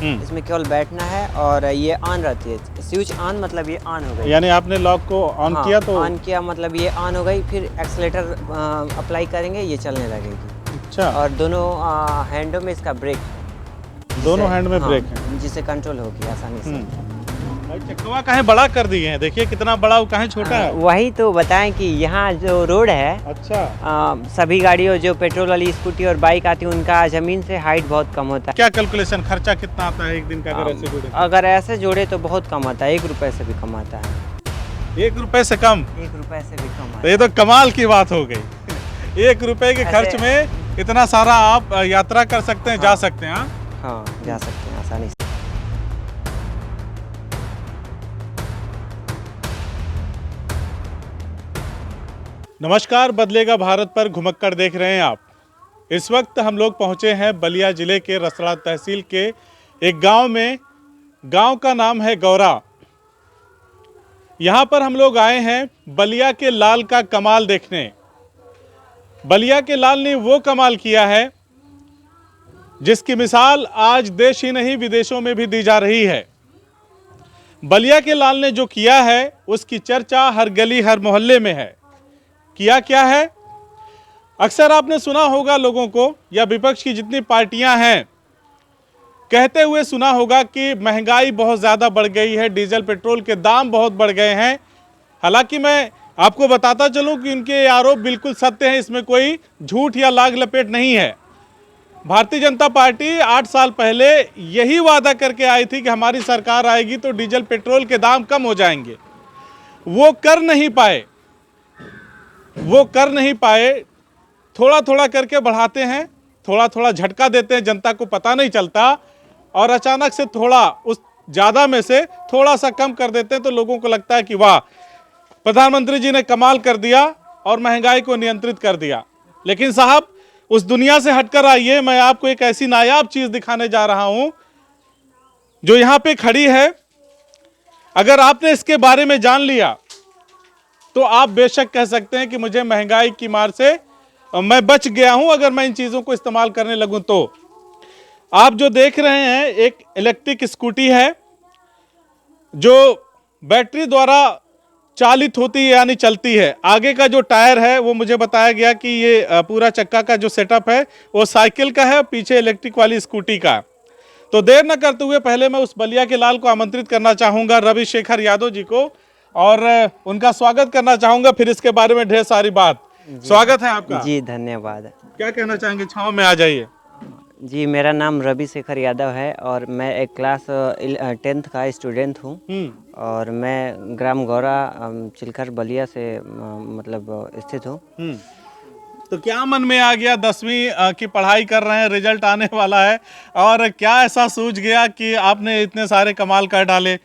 इसमें केवल बैठना है और ये ऑन रहती है। स्विच ऑन मतलब ये ऑन हो गई। यानी आपने लॉक को ऑन किया तो ऑन किया मतलब ये ऑन हो गई। फिर एक्सीलेटर अप्लाई करेंगे, ये चलने लगेगी। अच्छा, और दोनों हैंडों में इसका ब्रेक, दोनों हैंड में ब्रेक है। जिससे कंट्रोल होगी आसानी से। भाई चक्कवा काहे बड़ा कर दिए हैं, देखिए कितना बड़ा, वो काहे छोटा है। वही तो बताएं कि यहाँ जो रोड है, अच्छा, सभी गाड़ियों जो पेट्रोल वाली स्कूटी और बाइक आती है उनका ज़मीन से हाइट बहुत कम होता है। क्या कैलकुलेशन, खर्चा कितना आता है एक दिन का अगर ऐसे जोड़े? अगर ऐसे जोड़े तो बहुत कम आता है, 1 रुपए से भी कम आता है। 1 रुपए से कम? 1 रुपए से भी कम आता तो ये तो कमाल की बात हो गई। 1 रुपए के खर्च में इतना सारा आप यात्रा कर सकते हैं, जा सकते हैं। हाँ, जा सकते हैं आसानी से। नमस्कार, बदलेगा भारत पर घुमक्कड़ देख रहे हैं आप। इस वक्त हम लोग पहुंचे हैं बलिया जिले के रसड़ा तहसील के एक गांव में। गांव का नाम है गौरा। यहां पर हम लोग आए हैं बलिया के लाल का कमाल देखने। बलिया के लाल ने वो कमाल किया है जिसकी मिसाल आज देश ही नहीं विदेशों में भी दी जा रही है। बलिया के लाल ने जो किया है उसकी चर्चा हर गली हर मोहल्ले में है। किया क्या है? अक्सर आपने सुना होगा लोगों को या विपक्ष की जितनी पार्टियां हैं कहते हुए सुना होगा कि महंगाई बहुत ज़्यादा बढ़ गई है, डीजल पेट्रोल के दाम बहुत बढ़ गए हैं। हालांकि मैं आपको बताता चलूं कि इनके ये आरोप बिल्कुल सत्य हैं, इसमें कोई झूठ या लाग लपेट नहीं है। भारतीय जनता पार्टी 8 साल पहले यही वादा करके आई थी कि हमारी सरकार आएगी तो डीजल पेट्रोल के दाम कम हो जाएंगे। वो कर नहीं पाए। थोड़ा थोड़ा करके बढ़ाते हैं, थोड़ा थोड़ा झटका देते हैं, जनता को पता नहीं चलता, और अचानक से थोड़ा उस ज़्यादा में से थोड़ा सा कम कर देते हैं तो लोगों को लगता है कि वाह, प्रधानमंत्री जी ने कमाल कर दिया और महंगाई को नियंत्रित कर दिया। लेकिन साहब, उस दुनिया से हटकर आइए, मैं आपको एक ऐसी नायाब चीज़ दिखाने जा रहा हूं जो यहाँ पे खड़ी है। अगर आपने इसके बारे में जान लिया तो आप बेशक कह सकते हैं कि मुझे महंगाई की मार से मैं बच गया हूं अगर मैं इन चीज़ों को इस्तेमाल करने लगूं तो। आप जो देख रहे हैं एक इलेक्ट्रिक स्कूटी है जो बैटरी द्वारा चालित होती है यानी चलती है। आगे का जो टायर है वो मुझे बताया गया कि ये पूरा चक्का का जो सेटअप है वो साइकिल का है, पीछे इलेक्ट्रिक वाली स्कूटी का। तो देर न करते हुए पहले मैं उस बलिया के लाल को आमंत्रित करना चाहूँगा, रविशेखर यादव जी को, और उनका स्वागत करना चाहूँगा। फिर इसके बारे में ढेर सारी बात। स्वागत है आपका। जी धन्यवाद। क्या कहना चाहेंगे? छाँव में आ जाइए। जी, मेरा नाम रविशेखर यादव है और मैं एक क्लास 10th का स्टूडेंट हूँ और मैं ग्राम गौरा चिलखर बलिया से मतलब स्थित हूँ। तो क्या मन में आ गया, 10वीं की पढ़ाई कर रहे हैं, रिजल्ट आने वाला है, और क्या ऐसा सूझ गया कि आपने इतने सारे कमाल कर डाले?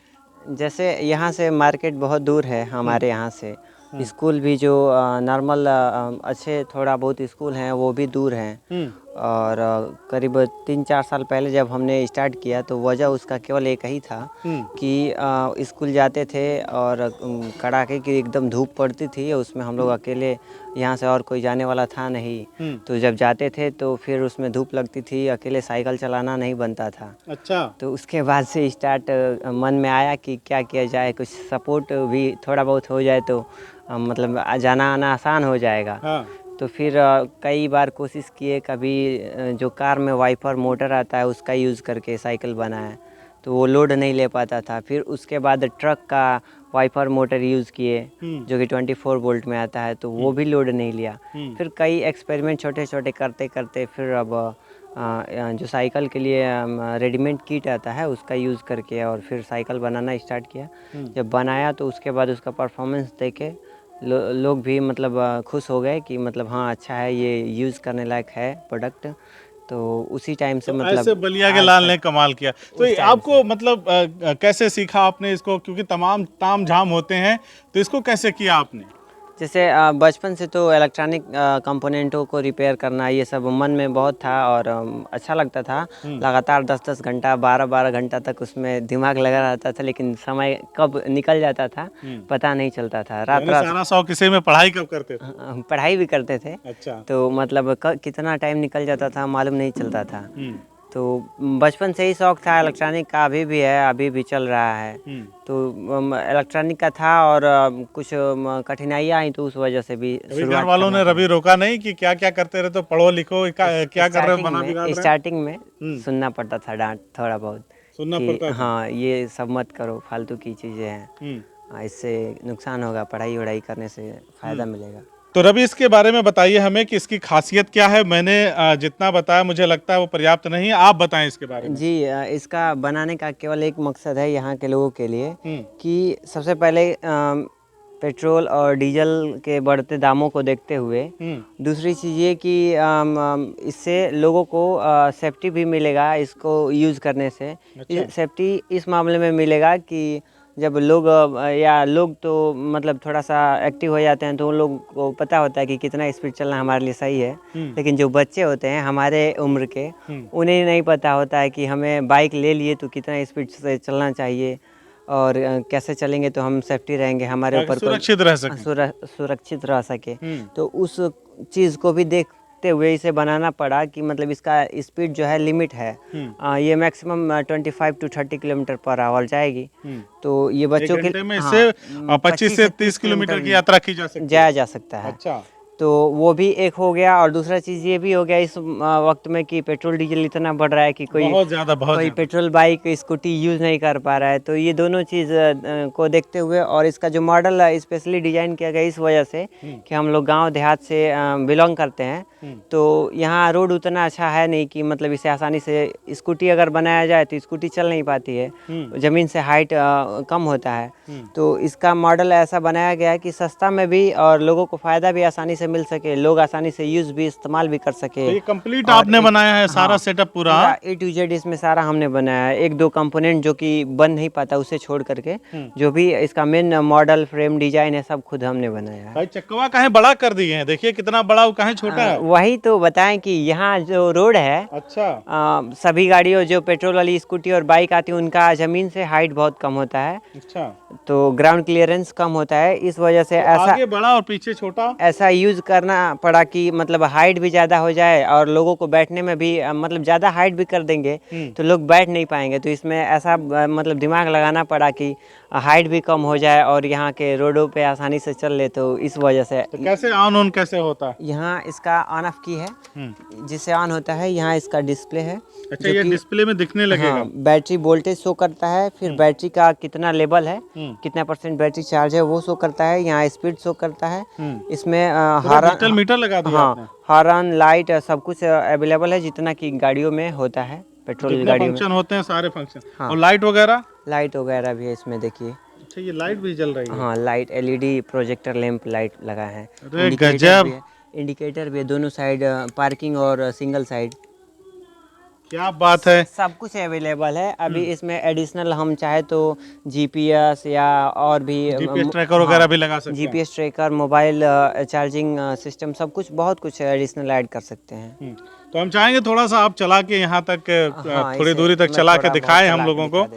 जैसे यहाँ से मार्केट बहुत दूर है हमारे यहाँ से, स्कूल भी जो नॉर्मल अच्छे थोड़ा बहुत स्कूल हैं वो भी दूर हैं। और करीब 3-4 साल पहले जब हमने स्टार्ट किया तो वजह उसका केवल एक ही था कि स्कूल जाते थे और कड़ाके की एकदम धूप पड़ती थी, उसमें हम लोग अकेले, यहाँ से और कोई जाने वाला था नहीं। तो जब जाते थे तो फिर उसमें धूप लगती थी, अकेले साइकिल चलाना नहीं बनता था। अच्छा। तो उसके बाद से स्टार्ट मन में आया कि क्या किया जाए, कुछ सपोर्ट भी थोड़ा बहुत हो जाए तो मतलब जाना आना आसान हो जाएगा। हाँ। तो फिर कई बार कोशिश किए, कभी जो कार में वाइपर मोटर आता है उसका यूज़ करके साइकिल बनाया तो वो लोड नहीं ले पाता था। फिर उसके बाद ट्रक का वाइपर मोटर यूज़ किए जो कि 24 वोल्ट में आता है तो वो भी लोड नहीं लिया। फिर कई एक्सपेरिमेंट छोटे छोटे करते करते फिर अब जो साइकिल के लिए रेडीमेड किट आता है उसका यूज़ करके और फिर साइकिल बनाना स्टार्ट किया। जब बनाया तो उसके बाद उसका परफॉर्मेंस देखे लोग भी मतलब खुश हो गए कि मतलब हाँ अच्छा है, ये यूज़ करने लायक है प्रोडक्ट। तो उसी टाइम से तो मतलब ऐसे बलिया के लाल ने कमाल किया। तो ये आपको मतलब कैसे सीखा आपने इसको, क्योंकि तमाम ताम झाम होते हैं, तो इसको कैसे किया आपने? जैसे बचपन से तो इलेक्ट्रॉनिक कंपोनेंटों को रिपेयर करना ये सब मन में बहुत था और अच्छा लगता था। लगातार 10-10 घंटा 12-12 घंटा तक उसमें दिमाग लगा रहता था, लेकिन समय कब निकल जाता था पता नहीं चलता था। रात रात सारा शौक इसी में पढ़ाई कब करते थे? पढ़ाई भी करते थे। अच्छा। तो मतलब कितना टाइम निकल जाता था मालूम नहीं चलता था। तो बचपन से ही शौक था इलेक्ट्रॉनिक का, अभी भी है, अभी भी चल रहा है। तो इलेक्ट्रॉनिक का था और कुछ कठिनाइयाँ आई तो उस वजह से भी अभी घर वालों ने रवि रोका नहीं कि क्या क्या करते रहे, तो पढ़ो लिखो, क्या कर रहे हो, बना बिगाड़ रहे हो? स्टार्टिंग में सुनना पड़ता था डांट थोड़ा बहुत, सुनना कि पड़ता था। हाँ ये सब मत करो, फालतू की चीज़ें हैं, इससे नुकसान होगा, पढ़ाई वढ़ाई करने से फ़ायदा मिलेगा। तो रवि, इसके बारे में बताइए हमें कि इसकी खासियत क्या है। मैंने जितना बताया मुझे लगता है वो पर्याप्त नहीं है, आप बताएं इसके बारे में। जी इसका बनाने का केवल एक मकसद है यहाँ के लोगों के लिए, हम्म। कि सबसे पहले पेट्रोल और डीजल के बढ़ते दामों को देखते हुए, दूसरी चीज़ ये कि इससे लोगों को सेफ्टी भी मिलेगा इसको यूज़ करने से। अच्छा। सेफ्टी इस मामले में मिलेगा कि जब लोग या लोग तो मतलब थोड़ा सा एक्टिव हो जाते हैं तो उन लोगों को पता होता है कि कितना स्पीड चलना हमारे लिए सही है, लेकिन जो बच्चे होते हैं हमारे उम्र के, उन्हें नहीं पता होता है कि हमें बाइक ले लिए तो कितना स्पीड से चलना चाहिए और कैसे चलेंगे तो हम सेफ्टी रहेंगे, हमारे ऊपर सुरक्षित रह सके। सुरक्षित रह सके। तो उस चीज़ को भी देखते हुए इसे बनाना पड़ा कि मतलब इसका स्पीड जो है लिमिट है, ये maximum 25 to 30 kilometre per hour जाएगी। तो ये बच्चों के घंटे में इससे 25 से 30 किलोमीटर की यात्रा की जाया जा सकता है। अच्छा। तो वो भी एक हो गया, और दूसरा चीज़ ये भी हो गया इस वक्त में कि पेट्रोल डीजल इतना बढ़ रहा है कि कोई पेट्रोल बाइक स्कूटी यूज़ नहीं कर पा रहा है। तो ये दोनों चीज़ को देखते हुए, और इसका जो मॉडल स्पेशली डिजाइन किया गया इस वजह से कि हम लोग गांव देहात से बिलोंग करते हैं, तो यहाँ रोड उतना अच्छा है नहीं कि मतलब इसे आसानी से स्कूटी अगर बनाया जाए तो स्कूटी चल नहीं पाती है, ज़मीन से हाइट कम होता है। तो इसका मॉडल ऐसा बनाया गया है कि सस्ता में भी और लोगों को फ़ायदा भी आसानी से मिल सके, लोग आसानी से यूज़ भी इस्तेमाल भी कर सके। तो ये कंप्लीट आपने बनाया है सारा सेटअप पूरा A to Z इसमें सारा हमने बनाया है। एक दो कंपोनेंट जो कि बन नहीं पाता उसे छोड़ करके, जो भी इसका मेन मॉडल फ्रेम डिजाइन है सब खुद हमने बनाया है। भाई चक्कवा काहे बड़ा कर दिए हैं, देखिए कितना बड़ा, वो काहे छोटा है? वही तो बताएं कि यहाँ जो रोड है, अच्छा। सभी गाड़ियों जो पेट्रोल वाली स्कूटी और बाइक आती है उनका ज़मीन से हाइट बहुत कम होता है, अच्छा। तो ग्राउंड क्लियरेंस कम होता है, इस वजह से तो ऐसा आगे बड़ा और पीछे छोटा, ऐसा यूज़ करना पड़ा कि मतलब हाइट भी ज़्यादा हो जाए और लोगों को बैठने में भी मतलब ज़्यादा हाइट भी कर देंगे तो लोग बैठ नहीं पाएंगे। तो इसमें ऐसा मतलब दिमाग लगाना पड़ा कि हाइट भी कम हो जाए और यहाँ के रोडों पे आसानी से चल ले, तो इस वजह से। तो कैसे ऑन कैसे होता है? यहाँ इसका ऑन ऑफ की है, जिससे ऑन होता है। यहाँ इसका डिस्प्ले है। अच्छा, ये डिस्प्ले में दिखने लगेगा। हाँ, बैटरी वोल्टेज शो करता है, फिर बैटरी का कितना लेवल है, कितना % बैटरी चार्ज है वो शो करता है। यहाँ स्पीड शो करता है। इसमें डिजिटल मीटर लगा दिया आपने? हाँ, हॉर्न लाइट सब कुछ अवेलेबल है जितना कि गाड़ियों में होता है, पेट्रोल गाड़ियों में फंक्शन होते हैं सारे फंक्शन। हाँ। और लाइट वगैरह भी है इसमें, देखिए। अच्छा, ये लाइट भी जल रही है? हाँ, light LED projector lamp light लगा है। अरे गजब। इंडिकेटर भी है दोनों साइड, पार्किंग और सिंगल साइड। क्या बात है। सब कुछ अवेलेबल है। अभी इसमें एडिशनल हम चाहे तो GPS या और भी GPS ट्रैकर वगैरह भी लगा सकते हैं। GPS tracker, mobile charging system, सब कुछ बहुत कुछ एडिशनल ऐड कर सकते हैं। तो हम चाहेंगे थोड़ा सा आप चला के यहाँ तक हाँ, थोड़ी दूरी तक चला के दिखाएं हम लोगों को।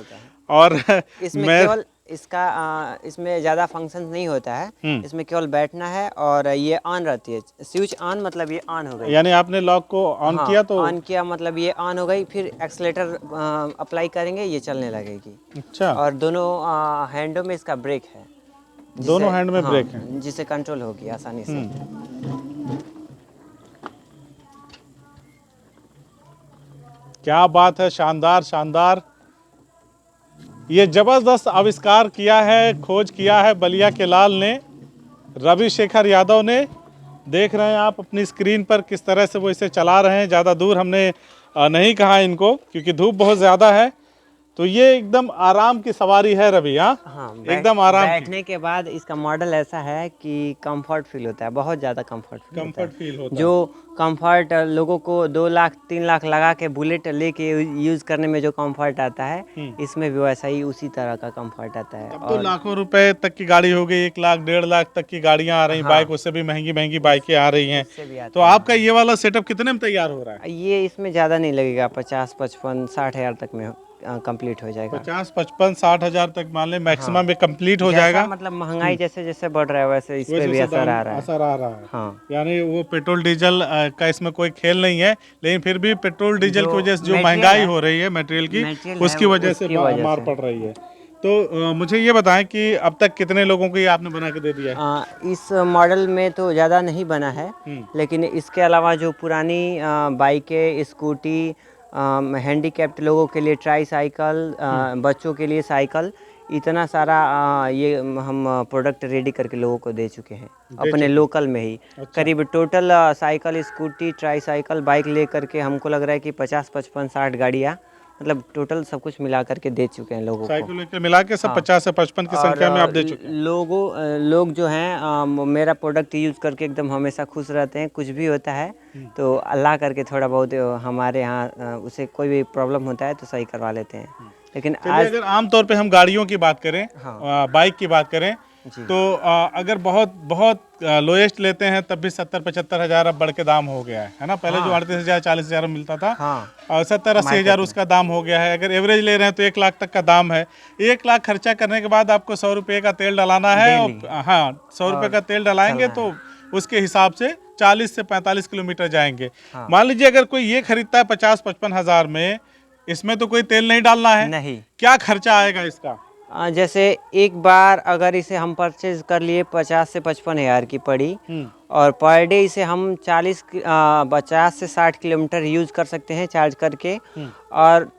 और इसमें केवल इसमें ज़्यादा फंक्शन नहीं होता है, इसमें केवल बैठना है और ये ऑन रहती है। स्विच ऑन मतलब ये ऑन हो गई, यानी आपने लॉक को ऑन किया तो ऑन किया मतलब ये ऑन हो गई, फिर एक्सीलेटर अप्लाई करेंगे ये चलने लगेगी। अच्छा। और दोनों हैंडों में इसका ब्रेक है, दोनों हैंड में ब्रेक है, जिससे कंट्रोल होगी आसानी से। क्या बात है, शानदार शानदार। ये जबरदस्त आविष्कार किया है, खोज किया है बलिया के लाल ने, रवि शेखर यादव ने। देख रहे हैं आप अपनी स्क्रीन पर किस तरह से वो इसे चला रहे हैं। ज़्यादा दूर हमने नहीं कहा इनको क्योंकि धूप बहुत ज़्यादा है। तो ये एकदम आराम की सवारी है रवि। हाँ, एकदम आराम। बैठने के बाद इसका मॉडल ऐसा है कि कंफर्ट फील होता है, बहुत ज़्यादा कंफर्ट फील होता है। जो कंफर्ट लोगों को 2 लाख 3 लाख लगा के बुलेट लेके यूज़ करने में जो कंफर्ट आता है, इसमें भी वैसा ही उसी तरह का कंफर्ट आता है। अब तो लाखों रुपए तक की गाड़ी हो गई, 1 लाख 1.5 लाख तक की गाड़ियाँ आ रही, बाइक उससे भी महंगी महंगी बाइकें आ रही हैं। तो आपका ये वाला सेटअप कितने में तैयार हो रहा है? ये इसमें ज़्यादा नहीं लगेगा, 50 55 60 हज़ार तक में कंप्लीट हो जाएगा। 50, 55, 60 हजार तक मान लें मैक्सिमम में कंप्लीट हो जैसा जाएगा। मतलब महंगाई जैसे जैसे बढ़ रहा है वैसे इस पे वैसे भी वैसे असर दाम आ रहा है। असर आ रहा है। हाँ, यानी वो पेट्रोल डीजल का इसमें कोई खेल नहीं है, लेकिन फिर भी पेट्रोल डीजल जो की वजह से जो मटेरियल महंगाई है, हो रही है मटेरियल की, मटेरियल है उसकी वजह से उसकी वजह मार से। पड़ रही है। तो मुझे ये बताएं कि अब तक कितने लोगों को ये आपने बना के दे दिया है? इस मॉडल में तो ज़्यादा नहीं बना है, हम्म, लेकिन इसके अलावा जो पुरानी बाइकें, स्कूटी, हैंडीकैप्ड लोगों के लिए ट्राई साइकिल, बच्चों के लिए साइकिल, इतना सारा ये हम प्रोडक्ट रेडी करके लोगों को दे चुके हैं दे अपने चुके हैं। लोकल में ही। अच्छा, करीब total cycle, scooty, try cycle, bike ले करके हमको लग रहा है कि 50, 55, 60 गाड़ियाँ, मतलब टोटल सब कुछ मिला करके दे चुके हैं लोगों को। साइकिल वाइकिल मिला के सब हाँ, 50 से 55 की और संख्या में आप दे चुके हैं। लोग जो हैं मेरा प्रोडक्ट यूज़ करके एकदम हमेशा खुश रहते हैं। कुछ भी होता है तो अल्लाह करके थोड़ा बहुत हमारे यहाँ उसे कोई भी प्रॉब्लम होता है तो सही करवा लेते हैं। लेकिन चलिए, आज अगर आम तौर पे हम गाड़ियों की बात करें, हाँ बाइक की बात करें, जी, तो अगर बहुत बहुत लोएस्ट लेते हैं तब भी 70-75 हजार अब बढ़ के दाम हो गया है ना? पहले जो हाँ 38 हजार 40 हजार में मिलता था, हाँ 70-80 हजार मार्केट में उसका दाम हो गया है। अगर एवरेज ले रहे हैं तो 1 लाख तक का दाम है। 1 लाख खर्चा करने के बाद आपको 100 रुपये का तेल डलाना है, डेली और हाँ 100 रुपये और का तेल डलाएंगे चलना तो है। उसके हिसाब से 40 से 45 किलोमीटर जाएंगे। हाँ मान लीजिए अगर कोई ये खरीदता है 50-55 हजार में, इसमें तो कोई तेल नहीं डालना है, नहीं, क्या खर्चा आएगा इसका? जैसे एक बार अगर इसे हम परचेज कर लिए 50 से 55 हज़ार की पड़ी, और पर डे इसे हम 50 से 60 किलोमीटर यूज़ कर सकते हैं चार्ज करके। और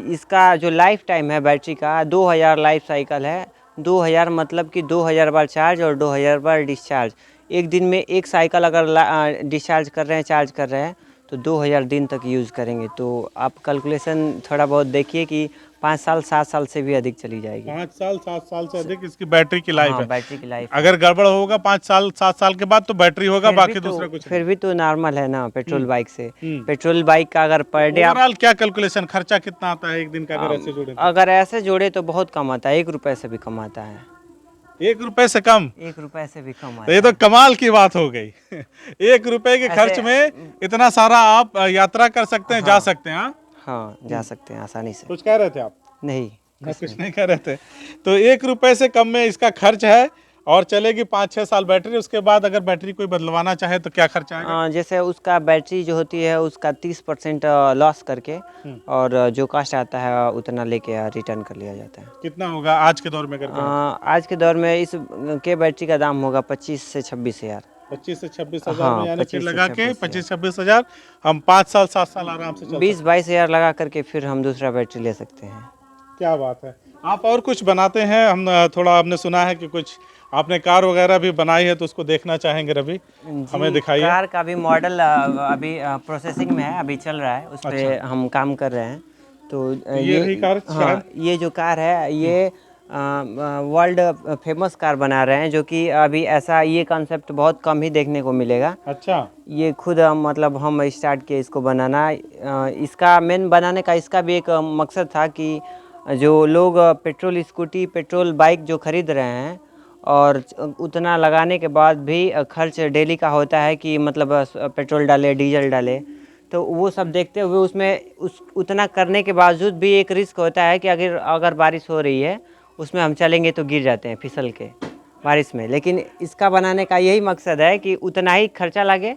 इसका जो लाइफ टाइम है बैटरी का 2000 लाइफ साइकिल है। 2000 मतलब कि 2000 बार चार्ज और 2000 बार डिस्चार्ज। एक दिन में एक साइकिल अगर डिस्चार्ज कर रहे हैं, चार्ज कर रहे हैं, तो 2000 दिन तक यूज़ करेंगे। तो आप कैलकुलेशन थोड़ा बहुत देखिए कि 5 साल 7 साल से भी अधिक चली जाएगी। 5 साल 7 साल से अधिक इसकी बैटरी की लाइफ हाँ, है। बैटरी की लाइफ है। अगर गड़बड़ होगा 5 साल 7 साल के बाद तो बैटरी होगा, बाकी दूसरा कुछ नहीं। फिर भी तो नॉर्मल है ना पेट्रोल बाइक से। हम्म। पेट्रोल बाइक का अगर पर डे आप ओवरऑल क्या कैलकुलेशन, खर्चा कितना आता है एक दिन का अगर ऐसे जोड़े तो? अगर ऐसे जोड़े तो बहुत कम आता है, 1 रुपये से भी कम आता है। 1 रुपए से कम? 1 रुपये से भी कम तो आता ये है। तो कमाल की बात हो गई। 1 रुपए के खर्च ऐसे में इतना सारा आप यात्रा कर सकते हैं, जा सकते हैं। हाँ, हाँ, जा सकते हैं आसानी से। कुछ कह रहे थे आप? नहीं, कुछ नहीं कह रहे थे। तो 1 रुपए से कम में इसका खर्च है और चलेगी 5-6 साल बैटरी। उसके बाद अगर बैटरी कोई बदलवाना चाहे तो क्या खर्चा आएगा? जैसे उसका बैटरी जो होती है उसका 30% लॉस करके, और जो कास्ट आता है उतना लेके रिटर्न कर लिया जाता है। कितना होगा आज के दौर में अगर कहें? आज के दौर में इस के बैटरी का दाम होगा 25 से 26 हज़ार। 25 से 26 हजार में, हाँ, यानी फिर 25 से लगा के 26 हज़ार। 25-26 हजार हम 5 साल 7 साल आराम से चल सकते 20-22 हज़ार लगा करके फिर हम दूसरा बैटरी ले सकते हैं। हैं। क्या बात है। आप और कुछ बनाते हैं? हम थोड़ा आपने सुना है कि कुछ आपने कार वगैरह भी बनाई है, तो उसको देखना चाहेंगे रवि, हमें दिखाइए। कार का भी मॉडल अभी प्रोसेसिंग में है, अभी चल रहा है, उस पर हम काम कर रहे हैं। तो ये रही कार हाँ, शायद? ये जो कार है ये वर्ल्ड फेमस कार बना रहे हैं, जो कि अभी ऐसा ये कॉन्सेप्ट बहुत कम ही देखने को मिलेगा। अच्छा, ये खुद मतलब हम स्टार्ट किए इसको बनाना। इसका मेन बनाने का इसका भी एक मकसद था कि जो लोग पेट्रोल स्कूटी, पेट्रोल बाइक जो खरीद रहे हैं, और उतना लगाने के बाद भी खर्च डेली का होता है कि मतलब पेट्रोल डाले, डीजल डाले, तो वो सब देखते हुए उसमें उतना करने के बावजूद भी एक रिस्क होता है कि अगर बारिश हो रही है उसमें हम चलेंगे तो गिर जाते हैं फिसल के बारिश में। लेकिन इसका बनाने का यही मकसद है कि उतना ही खर्चा लगे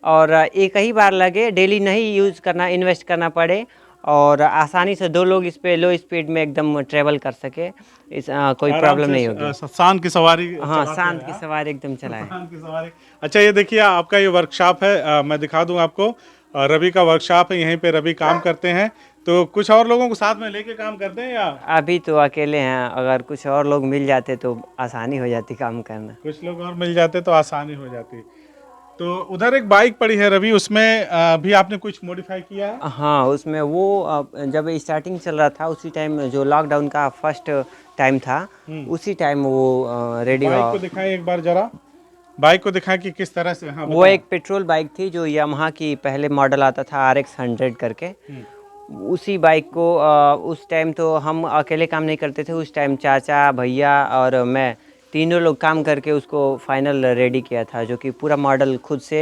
और एक ही बार लगे, डेली नहीं यूज़ करना, इन्वेस्ट करना पड़े, और आसानी से 2 लोग इस पे लो स्पीड में एकदम ट्रेवल कर सके। कोई आराम प्रॉब्लम से नहीं होगी। शान की सवारी हाँ, चलाते शांत हैं, की हाँ? सवारी एकदम चलाएं। शान की सवारी। अच्छा, ये देखिए आपका ये वर्कशॉप है, मैं दिखा दूं आपको। रवि का वर्कशॉप है, यहीं पे रवि काम करते हैं। तो कुछ और लोगों को साथ में लेके काम करते हैं या अभी तो अकेले हैं, अगर कुछ और लोग मिल जाते तो आसानी हो जाती काम करना। कुछ लोग और मिल जाते तो आसानी हो जाती? तो उधर एक बाइक पड़ी है रवि, उसमें भी आपने कुछ मॉडिफाई किया है? हाँ, उसमें वो जब स्टार्टिंग चल रहा था उसी टाइम, जो लॉकडाउन का फर्स्ट टाइम था, उसी टाइम वो रेडी बाइक हुआ। को दिखाएं एक बार जरा, बाइक को दिखाएं कि किस तरह से। हाँ, वो एक पेट्रोल बाइक थी जो यामाहा की पहले मॉडल आता था RX 100 करके। उसी बाइक को उस टाइम तो हम अकेले काम नहीं करते थे, उस टाइम चाचा, भैया और मैं तीनों लोग काम करके उसको फाइनल रेडी किया था, जो कि पूरा मॉडल खुद से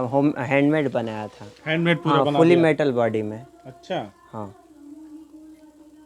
होम हैंडमेड बनाया था। हैंडमेड पूरा हाँ, बना फुली दिया? मेटल बॉडी में। अच्छा, हाँ,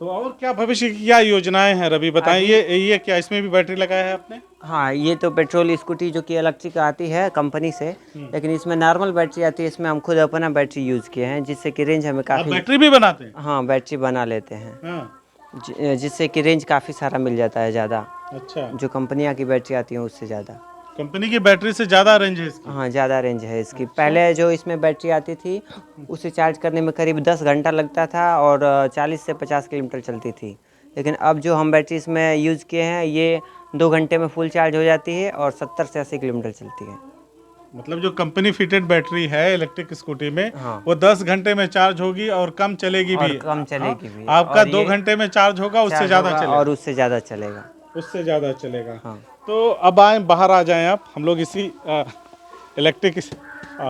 तो और क्या भविष्य की क्या योजनाएं हैं रवि, बताएं। ये क्या इसमें भी बैटरी लगाया है आपने? हाँ, ये तो पेट्रोल स्कूटी जो कि इलेक्ट्रिक आती है कंपनी से, लेकिन इसमें नॉर्मल बैटरी आती है। इसमें हम खुद अपना बैटरी यूज़ किए हैं, जिससे कि रेंज हमें आप काफ़ी। बैटरी भी बनाते हैं? हाँ, बैटरी बना लेते हैं, हाँ। जिससे कि रेंज काफ़ी सारा मिल जाता है ज़्यादा। अच्छा, जो कंपनियाँ की बैटरी आती हैं उससे ज़्यादा। कंपनी की बैटरी से ज़्यादा रेंज है इसकी? हाँ, ज़्यादा रेंज है इसकी। पहले जो इसमें बैटरी आती थी उसे चार्ज करने में करीब 10 घंटा लगता था और 40 से 50 किलोमीटर चलती थी। लेकिन अब जो हम बैटरी इसमें यूज़ किए हैं ये 2 घंटे में फुल चार्ज हो जाती है और 70 से 80 किलोमीटर चलती है। मतलब जो कंपनी फिटेड बैटरी है इलेक्ट्रिक स्कूटी में, हाँ, वो 10 घंटे में चार्ज होगी और कम चलेगी और भी। कम हाँ, चलेगी भी आपका और 2 ये घंटे में चार्ज होगा, उससे चार्ज ज़्यादा होगा चलेगा। और उससे ज़्यादा चलेगा। उससे ज़्यादा चलेगा। हाँ। तो अब आए बाहर, आ जाएं आप। हम लोग इसी इलेक्ट्रिक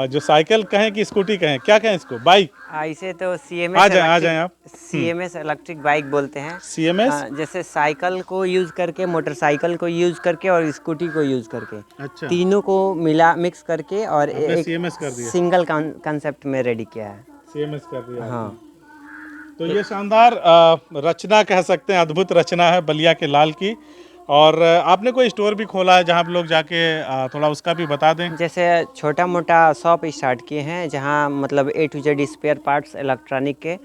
जो साइकिल कहें कि स्कूटी कहें, क्या कहें इसको, बाइक? इसे तो आ जाएं, आ जाएं आप। CMS इलेक्ट्रिक बाइक बोलते हैं। CMS? जैसे साइकिल को यूज़ करके, मोटरसाइकिल को यूज़ करके और स्कूटी को यूज़ करके, अच्छा, तीनों को मिक्स करके और आपने एक CMS कर दिया। सिंगल कंसेप्ट में रेडी किया है। CMS कर दिया हाँ। आपने। तो ये शानदार रचना कह सकते हैं, अद्भुत रचना है बलिया के लाल की। और आपने कोई स्टोर भी खोला है जहाँ पे लोग जाके थोड़ा उसका भी बता दें। जैसे छोटा मोटा शॉप स्टार्ट किए हैं जहाँ मतलब A to Z spare parts electronic के,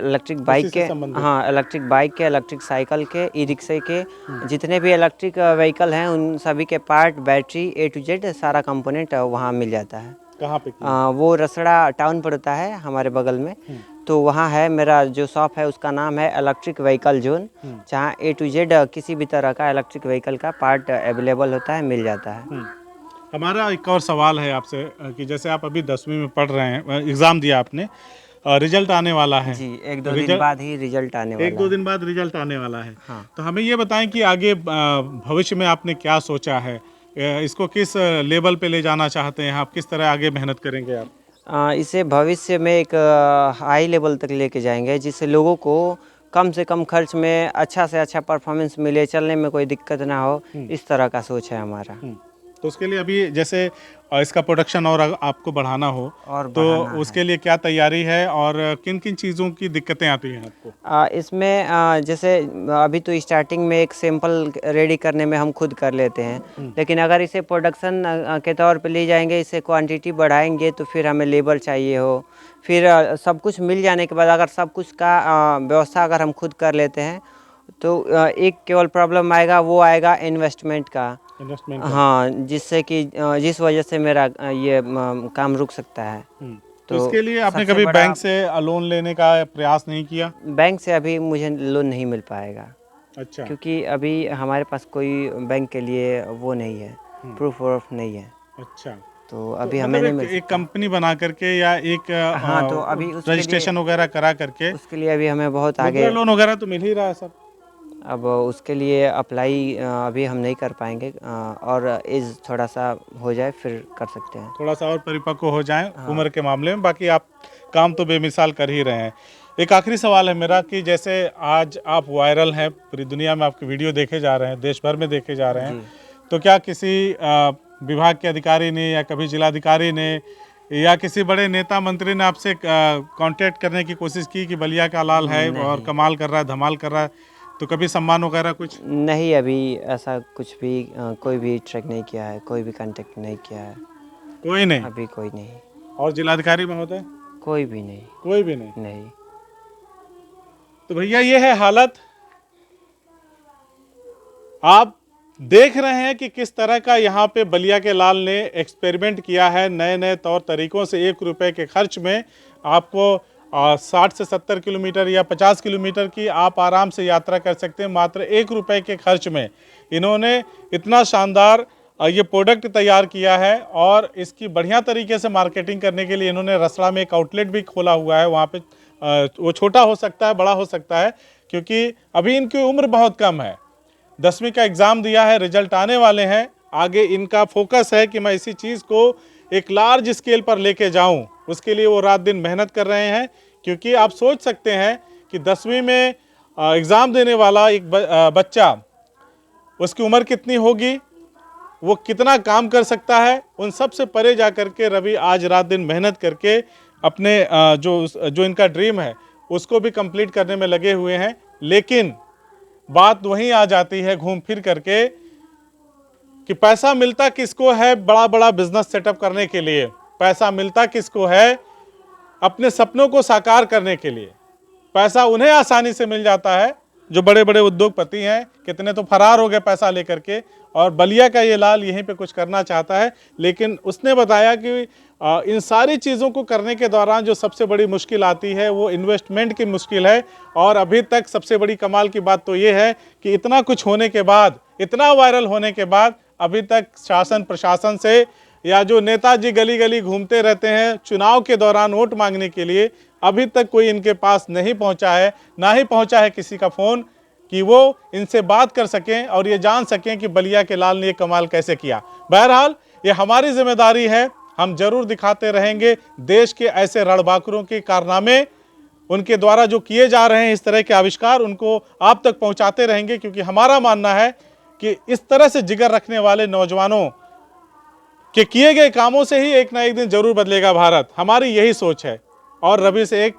इलेक्ट्रिक बाइक उसी से के। संबंधित। हाँ, इलेक्ट्रिक बाइक के, इलेक्ट्रिक साइकिल के, ई रिक्शे के, जितने भी इलेक्ट्रिक व्हीकल हैं उन सभी के part, battery A to Z सारा कंपोनेंट वहाँ मिल जाता है। कहाँ पे किए? वो रसड़ा टाउन पड़ता है हमारे बगल में। तो वहाँ है मेरा जो शॉप है, उसका नाम है इलेक्ट्रिक व्हीकल जोन, जहाँ A to Z किसी भी तरह का इलेक्ट्रिक व्हीकल का पार्ट अवेलेबल होता है, मिल जाता है। हमारा एक और सवाल है आपसे कि जैसे आप अभी 10वीं में पढ़ रहे हैं, एग्ज़ाम दिया आपने, रिजल्ट आने वाला है। जी, 1-2 दिन रिजल्ट बाद ही रिजल्ट आने एक वाला दो है। दिन बाद रिजल्ट आने वाला है। हाँ। तो हमें ये बताएं कि आगे भविष्य में आपने क्या सोचा है, इसको किस लेवल पे ले जाना चाहते हैं आप, किस तरह आगे मेहनत करेंगे आप? इसे भविष्य में एक हाई लेवल तक लेके जाएंगे, जिससे लोगों को कम से कम खर्च में अच्छा से अच्छा परफॉर्मेंस मिले, चलने में कोई दिक्कत ना हो, इस तरह का सोच है हमारा। तो उसके लिए अभी जैसे इसका प्रोडक्शन और आपको बढ़ाना हो, और तो बढ़ाना उसके लिए क्या तैयारी है और किन किन चीज़ों की दिक्कतें आती हैं आपको? इसमें जैसे अभी तो स्टार्टिंग में एक सैंपल रेडी करने में हम खुद कर लेते हैं, लेकिन अगर इसे प्रोडक्शन के तौर पे ले जाएंगे, इसे क्वांटिटी बढ़ाएंगे, तो फिर हमें लेबर चाहिए हो। फिर सब कुछ मिल जाने के बाद अगर सब कुछ का व्यवस्था अगर हम खुद कर लेते हैं, तो एक केवल प्रॉब्लम आएगा, वो आएगा इन्वेस्टमेंट का। इन्वेस्टमेंट? हाँ, जिससे कि जिस वजह से मेरा ये काम रुक सकता है। तो इसके लिए आपने सबसे कभी बड़ा, बैंक से लोन लेने का प्रयास नहीं किया? बैंक से अभी मुझे लोन नहीं मिल पाएगा, अच्छा। क्योंकि अभी हमारे पास कोई बैंक के लिए वो नहीं है, प्रूफ वर्फ नहीं है। अच्छा, तो तो अभी हमें मतलब नहीं मिल एक सकता। कंपनी बना करके या एक हाँ, तो अभी रजिस्ट्रेशन वगैरह करा करके उसके लिए अभी हमें बहुत मुद्रा आगे। लोन वगैरह तो मिल ही रहा है सब। अब उसके लिए अप्लाई अभी हम नहीं कर पाएंगे, और एज थोड़ा सा हो जाए फिर कर सकते हैं। थोड़ा सा और परिपक्व हो जाएं उम्र के मामले में, बाकी आप काम तो बेमिसाल कर ही रहे हैं। एक आखिरी सवाल है मेरा कि जैसे आज आप वायरल हैं, पूरी दुनिया में आपके वीडियो देखे जा रहे हैं, देश भर में देखे जा रहे हैं, तो क्या किसी विभाग के अधिकारी ने या कभी जिलाधिकारी ने या किसी बड़े नेता मंत्री ने आपसे कांटेक्ट करने की कोशिश की कि बलिया का लाल है और कमाल कर रहा है, धमाल कर रहा है, तो कभी सम्मान वगैरह कुछ? नहीं, अभी ऐसा कुछ भी कोई भी ट्रैक नहीं किया है, कोई भी कांटेक्ट नहीं किया है। कोई नहीं? अभी कोई नहीं। और जिलाधिकारी महोदय? कोई भी नहीं। कोई भी नहीं? नहीं। तो भैया ये है हालत। आप देख रहे हैं कि किस तरह का यहाँ पे बलिया के लाल ने एक्सपेरिमेंट किया है, नए नए तौर तरीकों से। 1 रुपए के खर्च में आपको 60 से 70 किलोमीटर या 50 किलोमीटर की आप आराम से यात्रा कर सकते हैं, मात्र 1 रुपए के खर्च में। इन्होंने इतना शानदार ये प्रोडक्ट तैयार किया है और इसकी बढ़िया तरीके से मार्केटिंग करने के लिए इन्होंने रसड़ा में एक आउटलेट भी खोला हुआ है। वहाँ पे वो छोटा हो सकता है, बड़ा हो सकता है, क्योंकि अभी इनकी उम्र बहुत कम है। 10वीं का एग्ज़ाम दिया है, रिजल्ट आने वाले हैं। आगे इनका फोकस है कि मैं इसी चीज़ को एक लार्ज स्केल पर लेके जाऊं। उसके लिए वो रात दिन मेहनत कर रहे हैं, क्योंकि आप सोच सकते हैं कि 10वीं में एग्ज़ाम देने वाला एक बच्चा, उसकी उम्र कितनी होगी, वो कितना काम कर सकता है। उन सब से परे जा करके रवि आज रात दिन मेहनत करके अपने जो इनका ड्रीम है उसको भी कंप्लीट करने में लगे हुए हैं। लेकिन बात वहीं आ जाती है घूम फिर करके कि पैसा मिलता किसको है बड़ा बड़ा बिजनेस सेटअप करने के लिए, पैसा मिलता किसको है अपने सपनों को साकार करने के लिए। पैसा उन्हें आसानी से मिल जाता है जो बड़े बड़े उद्योगपति हैं, कितने तो फरार हो गए पैसा लेकर के। और बलिया का ये लाल यहीं पे कुछ करना चाहता है, लेकिन उसने बताया कि इन सारी चीज़ों को करने के दौरान जो सबसे बड़ी मुश्किल आती है वो इन्वेस्टमेंट की मुश्किल है। और अभी तक सबसे बड़ी कमाल की बात तो ये है कि इतना कुछ होने के बाद, इतना वायरल होने के बाद अभी तक शासन प्रशासन से या जो नेताजी गली गली घूमते रहते हैं चुनाव के दौरान वोट मांगने के लिए, अभी तक कोई इनके पास नहीं पहुंचा है, ना ही पहुंचा है किसी का फ़ोन कि वो इनसे बात कर सकें और ये जान सकें कि बलिया के लाल ने ये कमाल कैसे किया। बहरहाल ये हमारी जिम्मेदारी है, हम जरूर दिखाते रहेंगे देश के ऐसे रणबांकुरों के कारनामे, उनके द्वारा जो किए जा रहे हैं इस तरह के आविष्कार, उनको आप तक पहुंचाते रहेंगे, क्योंकि हमारा मानना है कि इस तरह से जिगर रखने वाले नौजवानों के किए गए कामों से ही एक ना एक दिन जरूर बदलेगा भारत। हमारी यही सोच है। और रवि से एक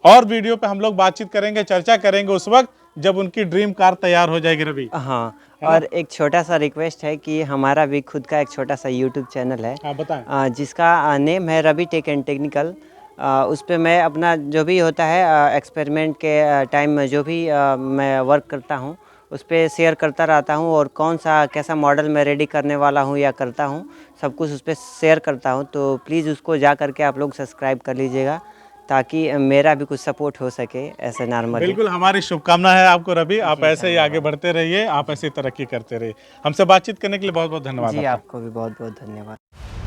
और वीडियो पे हम लोग बातचीत करेंगे, चर्चा करेंगे उस वक्त जब उनकी ड्रीम कार तैयार हो जाएगी। रवि, हाँ, और एक छोटा सा रिक्वेस्ट है कि हमारा भी खुद का एक छोटा सा यूट्यूब चैनल है, हाँ बताएं। जिसका नेम है रवि टेक एंड टेक्निकल। उस पे मैं अपना जो भी होता है एक्सपेरिमेंट के टाइम में जो भी मैं वर्क करता हूँ उस पे शेयर करता रहता हूँ, और कौन सा कैसा मॉडल मैं रेडी करने वाला हूँ या करता हूँ सब कुछ उस पर शेयर करता हूँ। तो प्लीज़ उसको जा करके आप लोग सब्सक्राइब कर लीजिएगा ताकि मेरा भी कुछ सपोर्ट हो सके ऐसे नॉर्मली। बिल्कुल, हमारी शुभकामना है आपको रवि, आप ऐसे ही आगे बढ़ते रहिए, आप ऐसे ही तरक्की करते रहिए। हमसे बातचीत करने के लिए बहुत बहुत धन्यवाद। जी, आपको भी बहुत बहुत धन्यवाद।